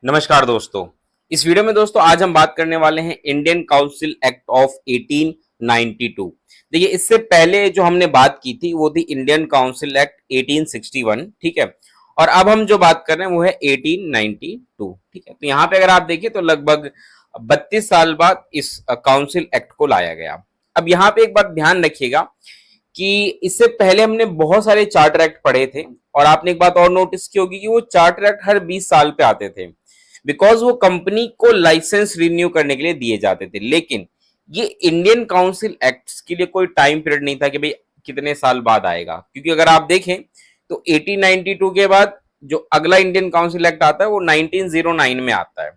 नमस्कार दोस्तों। इस वीडियो में दोस्तों आज हम बात करने वाले हैं इंडियन काउंसिल एक्ट ऑफ 1892। देखिए, इससे पहले जो हमने बात की थी वो थी इंडियन काउंसिल एक्ट 1861, ठीक है। और अब हम जो बात कर रहे हैं वो है 1892, ठीक है। तो यहाँ पे अगर आप देखिए तो लगभग 32 साल बाद इस काउंसिल एक्ट को लाया गया। अब यहाँ पे एक बात ध्यान रखिएगा कि इससे पहले हमने बहुत सारे चार्टर एक्ट पढ़े थे, और आपने एक बात और नोटिस की होगी कि वो चार्टर एक्ट हर 20 साल पे आते थे, बिकॉज वो कंपनी को लाइसेंस रिन्यू करने के लिए दिए जाते थे। लेकिन ये इंडियन काउंसिल एक्ट्स के लिए कोई टाइम पीरियड नहीं था कि भाई कितने साल बाद आएगा, क्योंकि अगर आप देखें तो 1892 के बाद जो अगला इंडियन काउंसिल एक्ट आता है वो 1909 में आता है,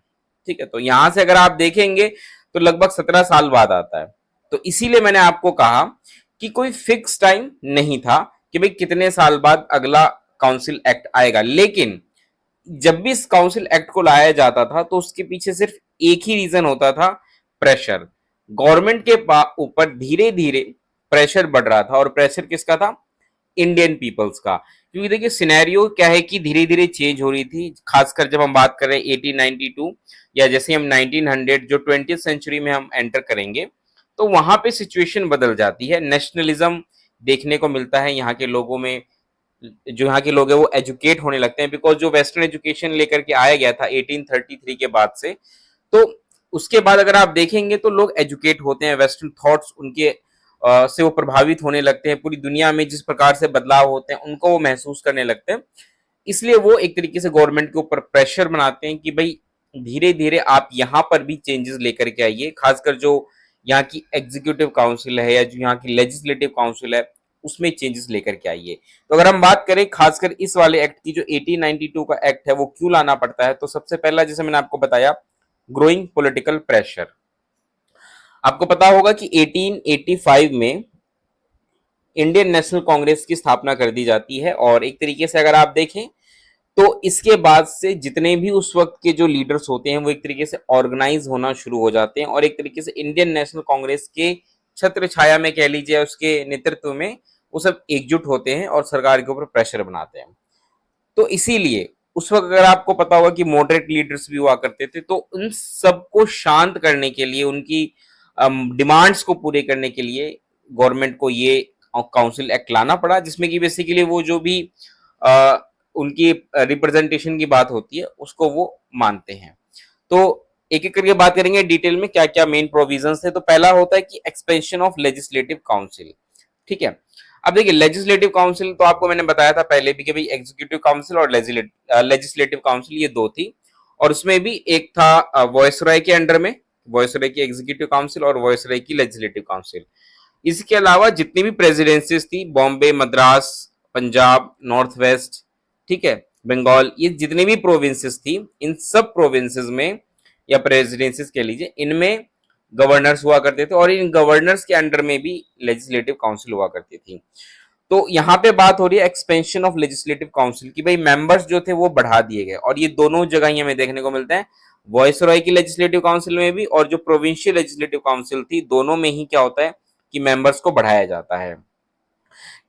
ठीक है। तो यहां से अगर आप देखेंगे तो लगभग 17 साल बाद आता है। तो इसीलिए मैंने आपको कहा कि कोई फिक्स टाइम नहीं था कि भाई कितने साल बाद अगला काउंसिल एक्ट आएगा। लेकिन जब भी इस काउंसिल एक्ट को लाया जाता था तो उसके पीछे सिर्फ एक ही रीजन होता था, प्रेशर। गवर्नमेंट के ऊपर धीरे धीरे प्रेशर बढ़ रहा था, और प्रेशर किसका था? इंडियन पीपल्स का। क्योंकि देखिए सिनेरियो क्या है कि धीरे धीरे चेंज हो रही थी, खासकर जब हम बात कर रहे हैं 1892 या जैसे हम 1900 जो 20th सेंचुरी में हम एंटर करेंगे, तो वहां पे सिचुएशन बदल जाती है। नेशनलिज्म देखने को मिलता है यहाँ के लोगों में। जो यहाँ के लोग हैं वो एजुकेट होने लगते हैं, बिकॉज जो वेस्टर्न एजुकेशन लेकर के आया गया था 1833 के बाद से, तो उसके बाद अगर आप देखेंगे तो लोग एजुकेट होते हैं, वेस्टर्न थॉट्स उनके से वो प्रभावित होने लगते हैं। पूरी दुनिया में जिस प्रकार से बदलाव होते हैं उनको वो महसूस करने लगते हैं। इसलिए वो एक तरीके से गवर्नमेंट के ऊपर प्रेशर बनाते हैं कि भाई धीरे धीरे आप यहाँ पर भी चेंजेस लेकर के आइए। खासकर जो यहाँ की एग्जीक्यूटिव काउंसिल है या जो यहाँ की लेजिस्लेटिव काउंसिल है उसमें चेंजेस लेकर के आइए। तो अगर हम बात करें खासकर इस वाले एक्ट की, जो 1892 का एक्ट है, वो क्यों लाना पड़ता है, तो सबसे पहला जैसे मैंने आपको बताया, ग्रोइंग पॉलिटिकल प्रेशर। आपको पता होगा कि 1885 में इंडियन नेशनल कांग्रेस की स्थापना कर दी जाती है, और एक तरीके से अगर आप देखें तो इसके बाद से जितने भी उस वक्त के जो लीडर्स होते हैं वो एक तरीके से ऑर्गेनाइज होना शुरू हो जाते हैं, और एक तरीके से इंडियन नेशनल कांग्रेस के छत्र छाया में कह लीजिए, उसके नेतृत्व में वो सब एकजुट होते हैं और सरकार के ऊपर प्रेशर बनाते हैं। तो इसीलिए उस वक्त अगर आपको पता होगा कि मॉडरेट लीडर्स भी हुआ करते थे, तो उन सबको शांत करने के लिए, उनकी डिमांड्स को पूरे करने के लिए गवर्नमेंट को ये काउंसिल एक्ट लाना पड़ा, जिसमें कि बेसिकली वो जो भी अ, उनकी रिप्रेजेंटेशन की बात होती है उसको वो मानते हैं। तो एक एक करके बात करेंगे डिटेल में क्या क्या मेन प्रोविजंस थे। तो पहला होता है कि एक्सपेंशन ऑफ लेजिस्लेटिव काउंसिल, ठीक है। अब देखिए लेजिस्लेटिव काउंसिल तो आपको मैंने बताया था पहले भी कि भाई एग्जीक्यूटिव काउंसिल और लेजिस्लेटिव काउंसिल ये दो थी, और उसमें भी एक था वॉइसरॉय के अंडर में, वॉइसरॉय की एग्जीक्यूटिव काउंसिल और वॉइसरॉय की लेजिस्लेटिव काउंसिल। इसके अलावा जितनी भी प्रेसिडेंसीज थी, बॉम्बे, मद्रास, पंजाब, नॉर्थ वेस्ट, ठीक है, बंगाल, ये जितनी भी प्रोविंसेस थी, इन सब प्रोविंसेस में या प्रेसिडेंसीज कह लीजिए, इनमें गवर्नर्स हुआ करते थे, और इन गवर्नर्स के अंडर में भी लेजिस्लेटिव काउंसिल हुआ करती थी। तो यहाँ पे बात हो रही है एक्सपेंशन ऑफ लेजिस्लेटिव काउंसिल की, भाई मेंबर्स जो थे वो बढ़ा दिए गए, और ये दोनों जगह ही हमें देखने को मिलते हैं, वॉइसरॉय की लेजिस्लेटिव काउंसिल में भी और जो प्रोविंशियल लेजिस्लेटिव काउंसिल थी, दोनों में ही क्या होता है कि मेंबर्स को बढ़ाया जाता है,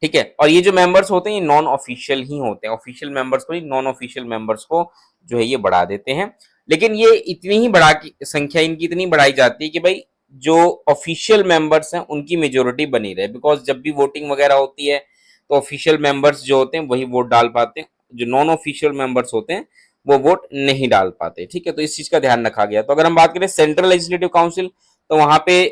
ठीक है। और ये जो मेंबर्स होते हैं ये नॉन ऑफिशियल ही होते हैं, ऑफिशियल मेंबर्स को नहीं, नॉन ऑफिशियल मेंबर्स को जो है ये बढ़ा देते हैं। लेकिन ये इतनी ही बढ़ा की संख्या इनकी इतनी बढ़ाई जाती है कि भाई जो ऑफिशियल मेंबर्स हैं उनकी मेजोरिटी बनी रहे, बिकॉज जब भी वोटिंग वगैरह होती है तो ऑफिशियल मेंबर्स जो होते हैं वही वोट डाल पाते हैं, जो नॉन ऑफिशियल मेंबर्स होते हैं वो वोट नहीं डाल पाते, ठीक है। तो इस चीज का ध्यान रखा गया। तो अगर हम बात करें सेंट्रल लेजिस्लेटिव काउंसिल, तो वहां पे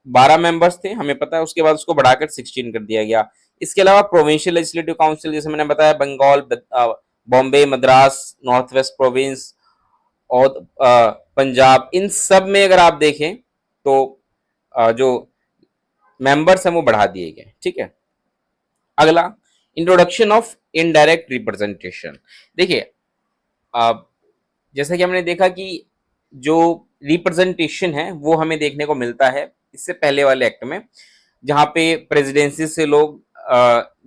12 मेंबर्स थे, हमें पता है, उसके बाद उसको बढ़ाकर 16 कर दिया गया। इसके अलावा प्रोविंशियल लेजिस्लेटिव काउंसिल जैसे मैंने बताया, Bengal, Bombay, Madras, north west province और पंजाब, इन सब में अगर आप देखें तो जो मेंबर्स हैं वो बढ़ा दिए गए, ठीक है। अगला, इंट्रोडक्शन ऑफ इनडायरेक्ट रिप्रेजेंटेशन। देखिए जैसा कि हमने देखा कि जो रिप्रेजेंटेशन है वो हमें देखने को मिलता है इससे पहले वाले एक्ट में, जहां पे प्रेसिडेंसी से लोग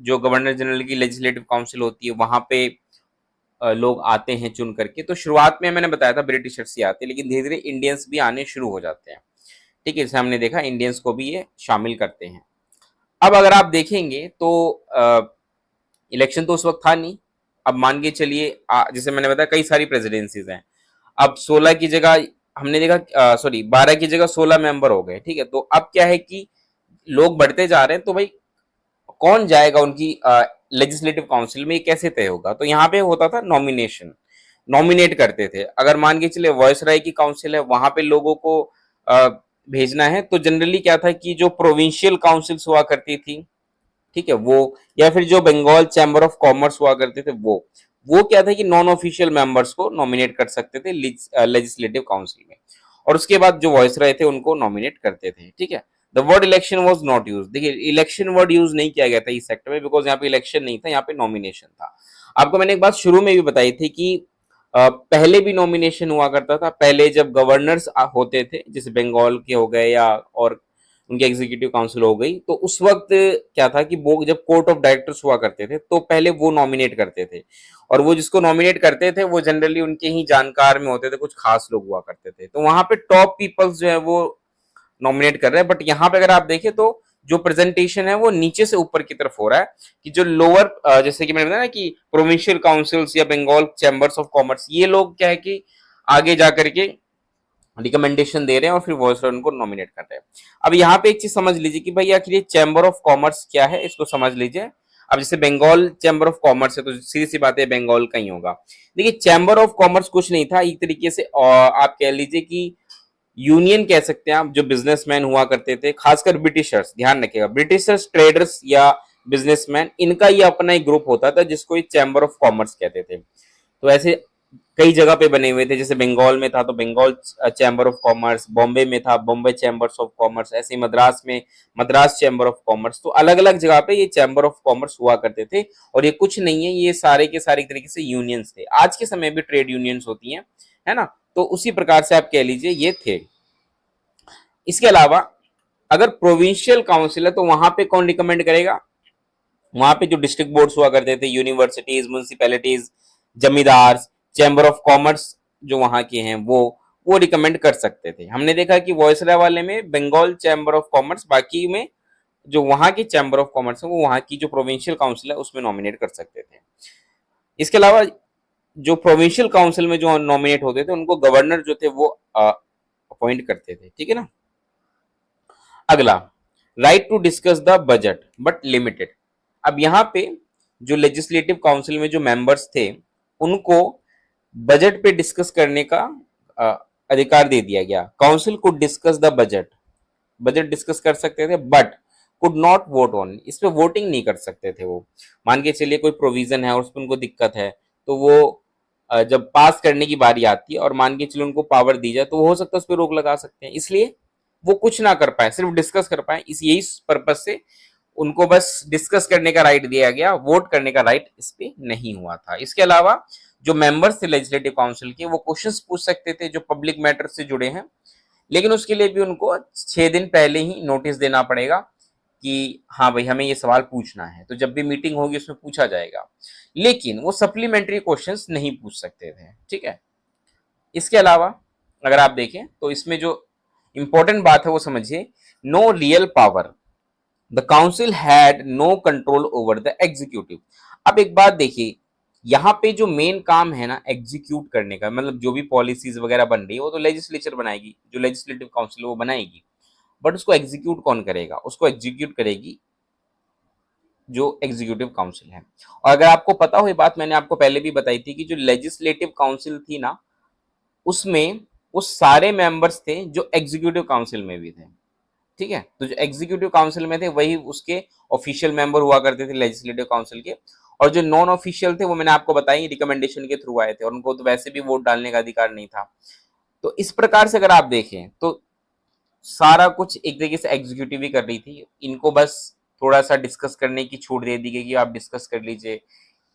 जो गवर्नर जनरल की लेजिस्लेटिव काउंसिल होती है वहां पे लोग आते हैं चुन करके। तो शुरुआत में मैंने बताया था ब्रिटिशर्स ही आते हैं, लेकिन धीरे धीरे इंडियंस भी आने शुरू हो जाते हैं, ठीक है। जैसे हमने देखा इंडियंस को भी ये शामिल करते हैं। अब अगर आप देखेंगे तो इलेक्शन तो उस वक्त था नहीं, अब मान के चलिए जैसे मैंने बताया कई सारी प्रेसिडेंसीज हैं, अब 16 की जगह हमने देखा, सॉरी 12 की जगह 16 मेंबर हो गए, ठीक है। तो अब क्या है कि लोग बढ़ते जा रहे हैं, तो भाई कौन जाएगा उनकी लेजिस्लेटिव काउंसिल में, ये कैसे तय होगा? तो यहाँ पे होता था नॉमिनेशन, नॉमिनेट करते थे। अगर मान के चले वॉइस राय की काउंसिल है, वहां पे लोगों को भेजना है, तो जनरली क्या था कि जो प्रोविंशियल काउंसिल्स हुआ करती थी, ठीक है, वो, या फिर जो बंगाल चैम्बर ऑफ कॉमर्स हुआ करते थे, वो क्या था कि नॉन ऑफिशियल मेंबर्स को नॉमिनेट कर सकते थे लेजिस्लेटिव काउंसिल में, और उसके बाद जो वॉइस रहे थे उनको नॉमिनेट करते थे, ठीक है। The word election was not use, देखिए इलेक्शन वर्ड यूज नहीं किया गया था इस सेक्टर में, बिकॉज यहाँ पे इलेक्शन नहीं था, यहाँ पे नॉमिनेशन था। आपको मैंने एक बात शुरू में भी बताई थी कि पहले भी नॉमिनेशन हुआ करता था, पहले जब गवर्नर्स होते थे, जैसे बंगाल के हो गए या और उनकी एग्जीक्यूटिव काउंसिल हो गई, तो उस वक्त क्या था कि वो जब कोर्ट ऑफ डायरेक्टर्स हुआ करते थे, तो पहले वो नॉमिनेट करते थे, और वो जिसको नॉमिनेट करते थे वो जनरली उनके ही जानकार में होते थे, कुछ खास लोग हुआ करते थे, तो वहां पे टॉप पीपल्स जो है वो नॉमिनेट कर रहे हैं। बट यहाँ पे अगर आप देखें तो जो प्रेजेंटेशन है वो नीचे से ऊपर की तरफ हो रहा है, कि जो लोअर, जैसे कि मैंने बताया ना कि प्रोविंशियल काउंसिल्स या बंगाल चैम्बर्स ऑफ कॉमर्स, ये लोग क्या है कि आगे जाकर के रिकमेंडेशन दे रहे हैं और फिर वॉइस उनको नॉमिनेट कर रहे हैं। अब यहाँ पे एक चीज समझ लीजिए कि भाई आखिर ये चैम्बर ऑफ कॉमर्स क्या है, इसको समझ लीजिए। अब जैसे बंगाल चैम्बर ऑफ कॉमर्स है, तो सीधी सी बात है बंगाल का ही होगा। देखिए चैम्बर ऑफ कॉमर्स कुछ नहीं था, एक तरीके से आप कह लीजिए कि यूनियन कह सकते हैं आप, जो बिजनेसमैन हुआ करते थे, खासकर ब्रिटिशर्स, ध्यान रखिएगा, ब्रिटिशर्स, ट्रेडर्स या बिजनेसमैन, इनका ये अपना एक ग्रुप होता था जिसको ये चैम्बर ऑफ कॉमर्स कहते थे। तो ऐसे कई जगह पे बने हुए थे, जैसे बंगाल में था तो Bengal chamber of commerce, Bombay में था बॉम्बे चैम्बर्स ऑफ कॉमर्स, ऐसे ही मद्रास में मद्रास चैम्बर ऑफ कॉमर्स। तो अलग अलग जगह पे ये चैम्बर ऑफ कॉमर्स हुआ करते थे, और ये कुछ नहीं है, ये सारे के सारे एक तरीके से यूनियंस थे। आज के समय भी ट्रेड यूनियंस होती हैं, है ना, तो उसी प्रकार से आप कह लीजिए ये थे। इसके अलावा अगर प्रोविंशियल काउंसिल है, तो वहां पे कौन रिकमेंड करेगा? वहां पे जो डिस्ट्रिक्ट बोर्ड्स हुआ करते थे, यूनिवर्सिटीज, म्यूनिसिपैलिटीज, जमींदार, चैम्बर ऑफ कॉमर्स जो वहां के हैं, वो रिकमेंड कर सकते थे। हमने देखा कि वॉइसराय वाले में बंगाल चैम्बर ऑफ कॉमर्स, बाकी में जो वहां की चैम्बर ऑफ कॉमर्स है वो वहां की जो प्रोविंशियल काउंसिल है उसमें नॉमिनेट कर सकते थे। इसके अलावा जो प्रोविंशियल काउंसिल में जो नॉमिनेट होते थे उनको गवर्नर जो थे वो अपॉइंट करते थे, ठीक है ना। अगला, right to discuss the budget but limited. अब यहाँ पे जो लेजिस्लेटिव काउंसिल में जो मेंबर्स थे उनको बजट पे डिस्कस करने का अ, अधिकार दे दिया गया। Council could discuss the budget, budget discuss कर सकते थे, but could not vote on, इस पे वोटिंग नहीं कर सकते थे वो। मान के चलिए कोई प्रोविजन है और उस पर उनको दिक्कत है, तो वो जब पास करने की बारी आती है और मान के चलिए उनको पावर दी जाए, तो वो हो सकता है उस पर रोक लगा सकते हैं, इसलिए वो कुछ ना कर पाए, सिर्फ डिस्कस कर पाए। इस यही पर्पज से उनको बस डिस्कस करने का राइट दिया गया, वोट करने का राइट इस पे नहीं हुआ था। इसके अलावा जो मेंबर्स थे लेजिस्लेटिव काउंसिल के, वो क्वेश्चंस पूछ सकते थे जो पब्लिक मैटर से जुड़े हैं, लेकिन उसके लिए भी उनको 6 दिन पहले ही नोटिस देना पड़ेगा कि हाँ भाई हमें ये सवाल पूछना है, तो जब भी मीटिंग होगी उसमें पूछा जाएगा, लेकिन वो सप्लीमेंट्री क्वेश्चंस नहीं पूछ सकते थे, ठीक है। इसके अलावा अगर आप देखें तो इसमें जो इंपॉर्टेंट बात है वो समझिए, no real power, the council had no control over the executive. अब एक बात देखिए, यहाँ पे जो मेन काम है ना एग्जीक्यूट करने का, मतलब जो भी पॉलिसीज वगैरह बन रही है वो तो लेजिस्लेचर बनाएगी, जो लेजिस्लेटिव काउंसिल वो बनाएगी, बट उसको एग्जीक्यूट कौन करेगा? उसको एग्जीक्यूट करेगी जो एग्जीक्यूटिव काउंसिल है। और अगर आपको पता हो, ये बात मैंने आपको पहले भी बताई थी कि जो लेजिस्लेटिव काउंसिल थी ना, उसमें वो सारे मेंबर्स थे जो एग्जीक्यूटिव काउंसिल में भी थे, ठीक है। तो जो एग्जीक्यूटिव काउंसिल में थे वही उसके ऑफिशियल मेंबर हुआ करते थे लेजिस्लेटिव काउंसिल के, और जो नॉन ऑफिशियल थे वो मैंने आपको बताई रिकमेंडेशन के थ्रू आए थे, और उनको तो वैसे भी वोट डालने का अधिकार नहीं था। तो इस प्रकार से अगर आप देखें तो सारा कुछ एक तरीके से एग्जीक्यूटिव ही कर रही थी, इनको बस थोड़ा सा डिस्कस करने की छूट दे दी गई कि आप डिस्कस कर लीजिए,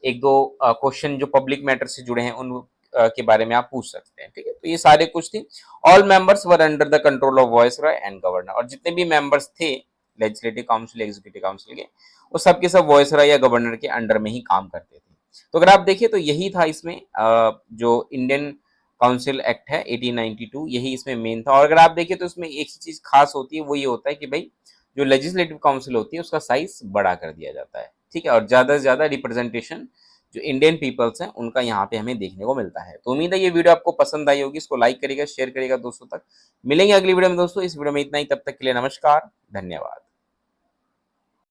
एक दो क्वेश्चन जो पब्लिक मैटर से जुड़े हैं उन के बारे में आप पूछ सकते हैं, ठीक है। तो ये सारे कुछ थी। All members were under the control of viceroy and governor, और जितने भी मेंबर्स थे लेजिस्लेटिव काउंसिल एग्जीक्यूटिव काउंसिल के, वो सबके सब वॉइसरॉय या गवर्नर के अंडर में ही काम करते थे। तो अगर आप देखिए तो यही था इसमें जो इंडियन काउंसिल एक्ट है 1892, यही इसमें मेन था। और अगर आप देखिए तो इसमें एक ही चीज खास होती है, वो ये होता है कि भाई जो लेजिस्लेटिव काउंसिल होती है उसका साइज बड़ा कर दिया जाता है, ठीक है, और ज्यादा से ज्यादा रिप्रेजेंटेशन जो इंडियन पीपल्स हैं उनका यहाँ पे हमें देखने को मिलता है। तो उम्मीद है ये वीडियो आपको पसंद आई होगी, इसको लाइक करिएगा, शेयर करिएगा दोस्तों तक। मिलेंगे अगली वीडियो में दोस्तों, इस वीडियो में इतना ही, तब तक के लिए नमस्कार, धन्यवाद।